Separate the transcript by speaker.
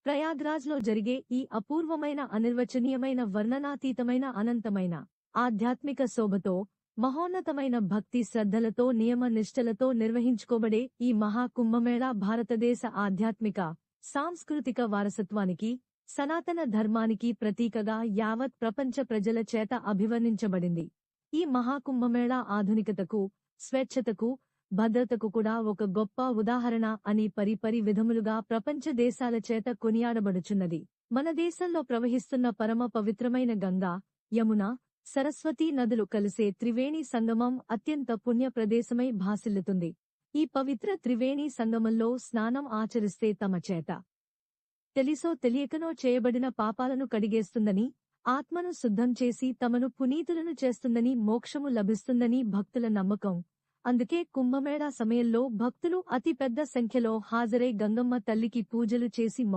Speaker 1: ప్రయాగ్రాజ్లో జరిగే ఈ అపూర్వమైన అనిర్వచనీయమైన వర్ణనాతీతమైన అనంతమైన ఆధ్యాత్మిక శోభతో మహోన్నతమైన భక్తి శ్రద్ధలతో నియమ నిష్టలతో నిర్వహించుకోబడే ఈ మహాకుంభమేళా భారతదేశ ఆధ్యాత్మిక సాంస్కృతిక వారసత్వానికి సనాతన ధర్మానికి ప్రతీకగా యావత్ ప్రపంచ ప్రజల చేత అభివర్ణించబడింది. ఈ మహాకుంభమేళా ఆధునికతకు, స్వేచ్ఛతకు, భద్రతకు కూడా ఒక గొప్ప ఉదాహరణ అని పరిపరి విధములుగా ప్రపంచ దేశాల చేత కొనియాడబడుచున్నది. మన దేశంలో ప్రవహిస్తున్న పరమ పవిత్రమైన గంగా, యమున, సరస్వతీ నదులు కలిసే త్రివేణి సంగమం అత్యంత పుణ్య ప్రదేశమై భాసిల్లుతుంది. ఈ పవిత్ర త్రివేణి సంగమంలో స్నానం ఆచరిస్తే తమ చేత తెలిసో తెలియకనో చేయబడిన పాపాలను కడిగేస్తుందని, ఆత్మను శుద్ధం చేసి తమను పునీతులను చేస్తుందని, మోక్షము లభిస్తుందని భక్తుల నమ్మకం. అందుకే కుంభమేళా సమయంలో భక్తులు అతి పెద్ద సంఖ్యలో హాజరై గంగమ్మ తల్లికి పూజలు చేసి